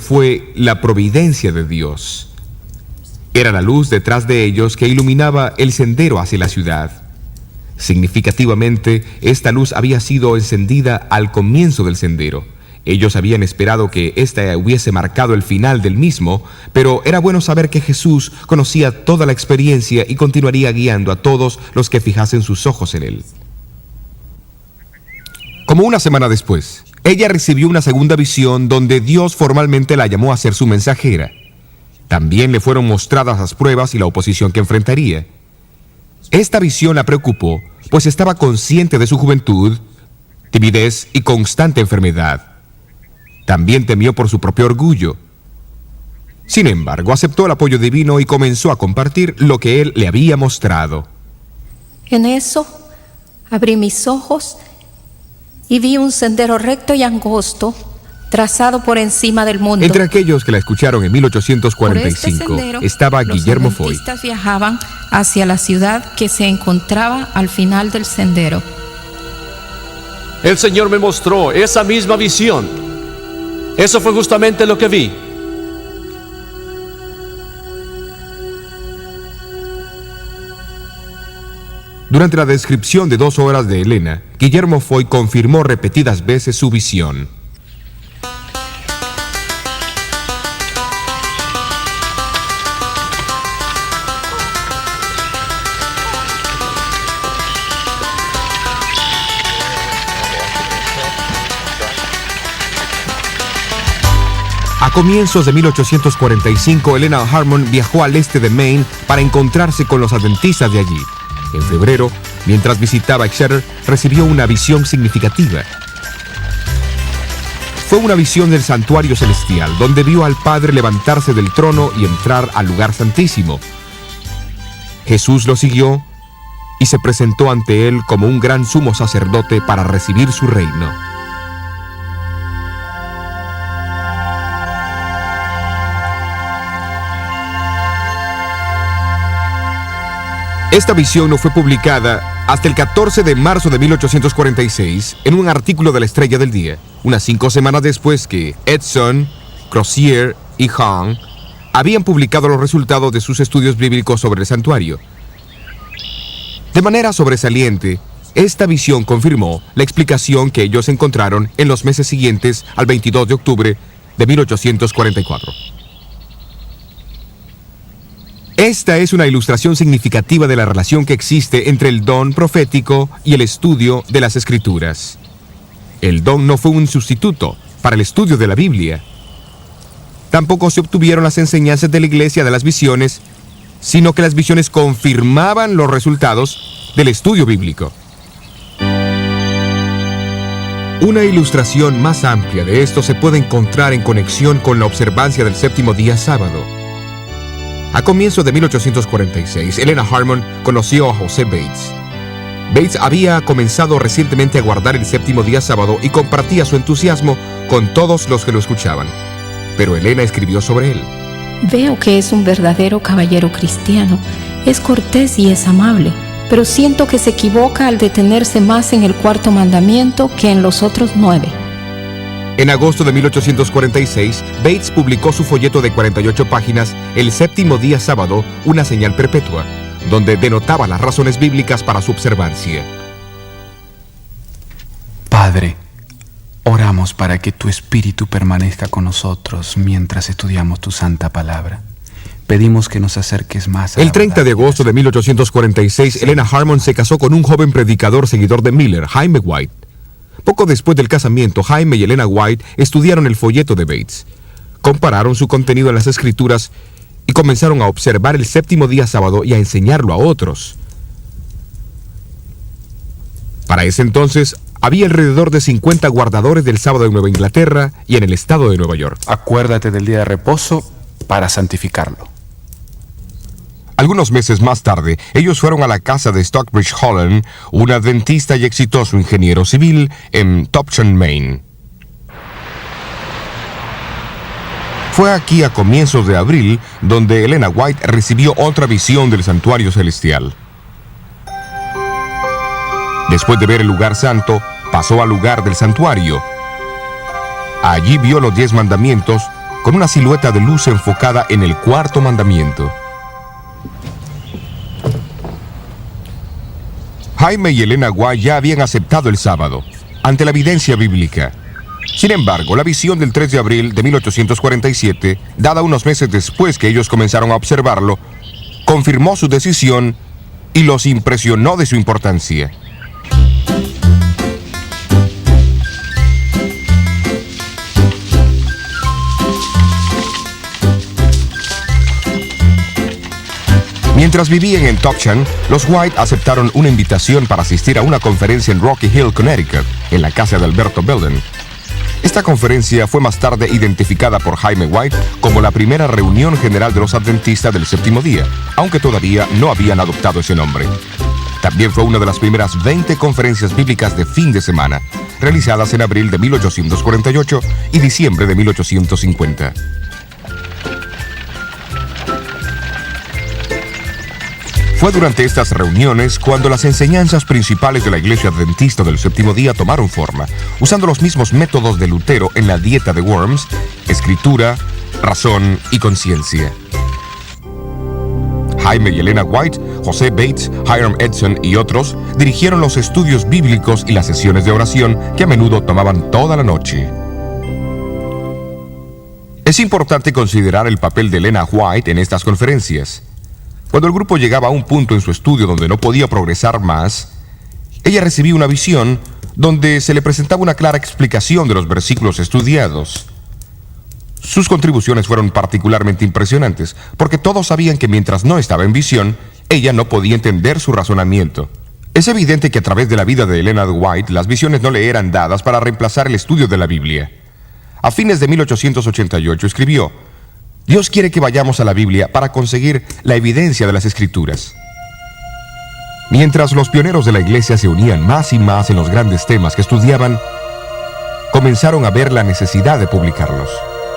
fue la providencia de Dios. Era la luz detrás de ellos que iluminaba el sendero hacia la ciudad. Significativamente, esta luz había sido encendida al comienzo del sendero. Ellos habían esperado que ésta hubiese marcado el final del mismo, pero era bueno saber que Jesús conocía toda la experiencia y continuaría guiando a todos los que fijasen sus ojos en él. Como una semana después, ella recibió una segunda visión donde Dios formalmente la llamó a ser su mensajera. También le fueron mostradas las pruebas y la oposición que enfrentaría. Esta visión la preocupó, pues estaba consciente de su juventud, timidez y constante enfermedad. También temió por su propio orgullo. Sin embargo, aceptó el apoyo divino y comenzó a compartir lo que él le había mostrado. En eso, abrí mis ojos y vi un sendero recto y angosto, trazado por encima del mundo. Entre aquellos que la escucharon en 1845 sendero, estaba Guillermo Foy. Los adventistas viajaban hacia la ciudad que se encontraba al final del sendero. El Señor me mostró esa misma visión. Eso fue justamente lo que vi. Durante la descripción de 2 horas de Elena, Guillermo Foy confirmó repetidas veces su visión. A comienzos de 1845, Elena Harmon viajó al este de Maine para encontrarse con los adventistas de allí. En febrero, mientras visitaba Exeter, recibió una visión significativa. Fue una visión del santuario celestial, donde vio al Padre levantarse del trono y entrar al lugar santísimo. Jesús lo siguió y se presentó ante él como un gran sumo sacerdote para recibir su reino. Esta visión no fue publicada hasta el 14 de marzo de 1846 en un artículo de la Estrella del Día, unas 5 semanas después que Edson, Crozier y Hahn habían publicado los resultados de sus estudios bíblicos sobre el santuario. De manera sobresaliente, esta visión confirmó la explicación que ellos encontraron en los meses siguientes al 22 de octubre de 1844. Esta es una ilustración significativa de la relación que existe entre el don profético y el estudio de las Escrituras. El don no fue un sustituto para el estudio de la Biblia. Tampoco se obtuvieron las enseñanzas de la Iglesia de las visiones, sino que las visiones confirmaban los resultados del estudio bíblico. Una ilustración más amplia de esto se puede encontrar en conexión con la observancia del séptimo día sábado. A comienzos de 1846, Elena Harmon conoció a José Bates. Bates había comenzado recientemente a guardar el séptimo día sábado y compartía su entusiasmo con todos los que lo escuchaban. Pero Elena escribió sobre él. Veo que es un verdadero caballero cristiano. Es cortés y es amable, pero siento que se equivoca al detenerse más en el 4º mandamiento que en los otros 9. En agosto de 1846, Bates publicó su folleto de 48 páginas, El séptimo día sábado, una señal perpetua, donde denotaba las razones bíblicas para su observancia. Padre, oramos para que tu Espíritu permanezca con nosotros mientras estudiamos tu santa palabra. Pedimos que nos acerques más a El 30 de agosto de 1846, Elena Harmon se casó con un joven predicador seguidor de Miller, Jaime White. Poco después del casamiento, Jaime y Elena White estudiaron el folleto de Bates, compararon su contenido en las Escrituras y comenzaron a observar el séptimo día sábado y a enseñarlo a otros. Para ese entonces, había alrededor de 50 guardadores del sábado en Nueva Inglaterra y en el estado de Nueva York. Acuérdate del día de reposo para santificarlo. Algunos meses más tarde, ellos fueron a la casa de Stockbridge Holland, un adventista y exitoso ingeniero civil en Topsham, Maine. Fue aquí a comienzos de abril donde Elena White recibió otra visión del santuario celestial. Después de ver el lugar santo, pasó al lugar del santuario. Allí vio los 10 mandamientos con una silueta de luz enfocada en el cuarto mandamiento. Jaime y Elena White ya habían aceptado el sábado, ante la evidencia bíblica. Sin embargo, la visión del 3 de abril de 1847, dada unos meses después que ellos comenzaron a observarlo, confirmó su decisión y los impresionó de su importancia. Mientras vivían en Topsham, los White aceptaron una invitación para asistir a una conferencia en Rocky Hill, Connecticut, en la casa de Alberto Belden. Esta conferencia fue más tarde identificada por Jaime White como la primera reunión general de los adventistas del séptimo día, aunque todavía no habían adoptado ese nombre. También fue una de las primeras 20 conferencias bíblicas de fin de semana, realizadas en abril de 1848 y diciembre de 1850. Fue durante estas reuniones cuando las enseñanzas principales de la Iglesia Adventista del Séptimo Día tomaron forma, usando los mismos métodos de Lutero en la dieta de Worms: escritura, razón y conciencia. Jaime y Elena White, José Bates, Hiram Edson y otros dirigieron los estudios bíblicos y las sesiones de oración que a menudo tomaban toda la noche. Es importante considerar el papel de Elena White en estas conferencias. Cuando el grupo llegaba a un punto en su estudio donde no podía progresar más, ella recibía una visión donde se le presentaba una clara explicación de los versículos estudiados. Sus contribuciones fueron particularmente impresionantes, porque todos sabían que mientras no estaba en visión, ella no podía entender su razonamiento. Es evidente que a través de la vida de Elena White, las visiones no le eran dadas para reemplazar el estudio de la Biblia. A fines de 1888 escribió: Dios quiere que vayamos a la Biblia para conseguir la evidencia de las Escrituras. Mientras los pioneros de la Iglesia se unían más y más en los grandes temas que estudiaban, comenzaron a ver la necesidad de publicarlos.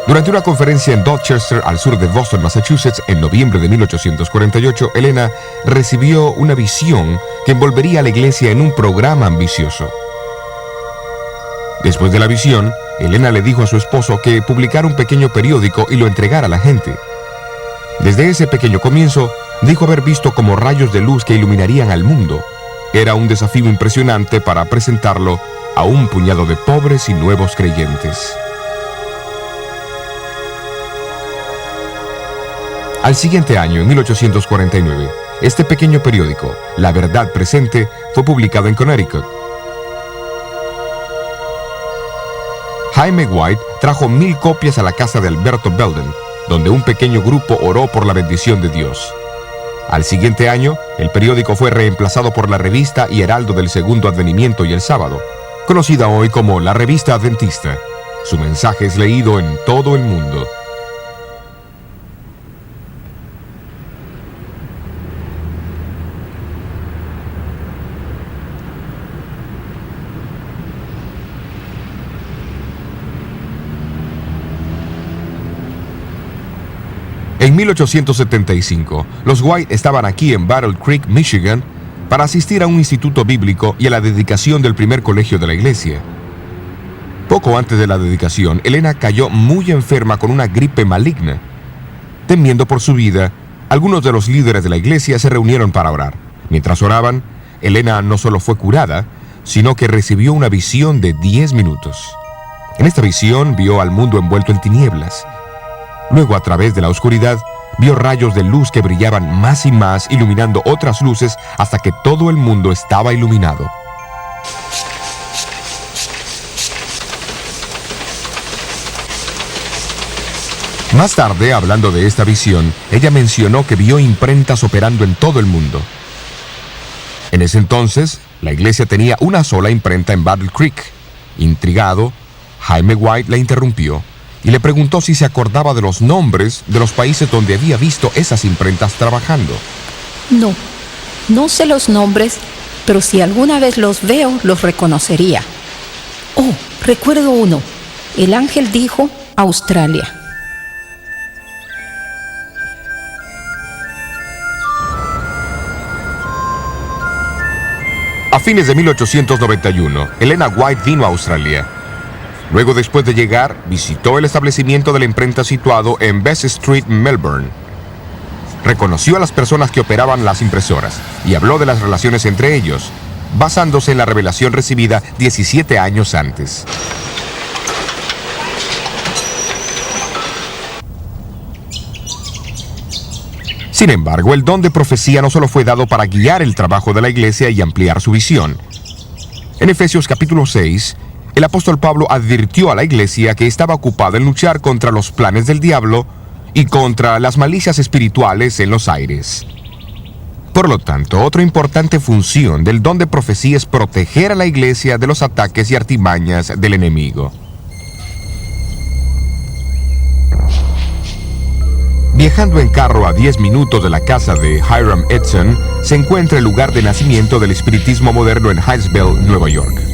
Durante una conferencia en Dorchester, al sur de Boston, Massachusetts, en noviembre de 1848, Elena recibió una visión que envolvería a la Iglesia en un programa ambicioso. Después de la visión, Elena le dijo a su esposo que publicara un pequeño periódico y lo entregara a la gente. Desde ese pequeño comienzo, dijo haber visto como rayos de luz que iluminarían al mundo. Era un desafío impresionante para presentarlo a un puñado de pobres y nuevos creyentes. Al siguiente año, en 1849, este pequeño periódico, La Verdad Presente, fue publicado en Connecticut. Jaime White trajo 1000 copias a la casa de Alberto Belden, donde un pequeño grupo oró por la bendición de Dios. Al siguiente año, el periódico fue reemplazado por la revista y Heraldo del Segundo Advenimiento y el Sábado, conocida hoy como la Revista Adventista. Su mensaje es leído en todo el mundo. En 1875, los White estaban aquí en Battle Creek, Michigan, para asistir a un instituto bíblico y a la dedicación del primer colegio de la iglesia. Poco antes de la dedicación, Elena cayó muy enferma con una gripe maligna. Temiendo por su vida, algunos de los líderes de la iglesia se reunieron para orar. Mientras oraban, Elena no solo fue curada, sino que recibió una visión de 10 minutos. En esta visión vio al mundo envuelto en tinieblas. Luego, a través de la oscuridad, vio rayos de luz que brillaban más y más, iluminando otras luces hasta que todo el mundo estaba iluminado. Más tarde, hablando de esta visión, ella mencionó que vio imprentas operando en todo el mundo. En ese entonces, la iglesia tenía una sola imprenta en Battle Creek. Intrigado, Jaime White la interrumpió y le preguntó si se acordaba de los nombres de los países donde había visto esas imprentas trabajando. No sé los nombres, pero si alguna vez los veo, los reconocería. Oh, recuerdo uno. El ángel dijo Australia. A fines de 1891, Elena White vino a Australia. Luego, después de llegar, visitó el establecimiento de la imprenta situado en Best Street, Melbourne. Reconoció a las personas que operaban las impresoras y habló de las relaciones entre ellos, basándose en la revelación recibida 17 años antes. Sin embargo, el don de profecía no solo fue dado para guiar el trabajo de la iglesia y ampliar su visión. En Efesios capítulo 6, el apóstol Pablo advirtió a la iglesia que estaba ocupada en luchar contra los planes del diablo y contra las malicias espirituales en los aires. Por lo tanto, otra importante función del don de profecía es proteger a la iglesia de los ataques y artimañas del enemigo. Viajando en carro a 10 minutos de la casa de Hiram Edson, se encuentra el lugar de nacimiento del espiritismo moderno en Hillsville, Nueva York.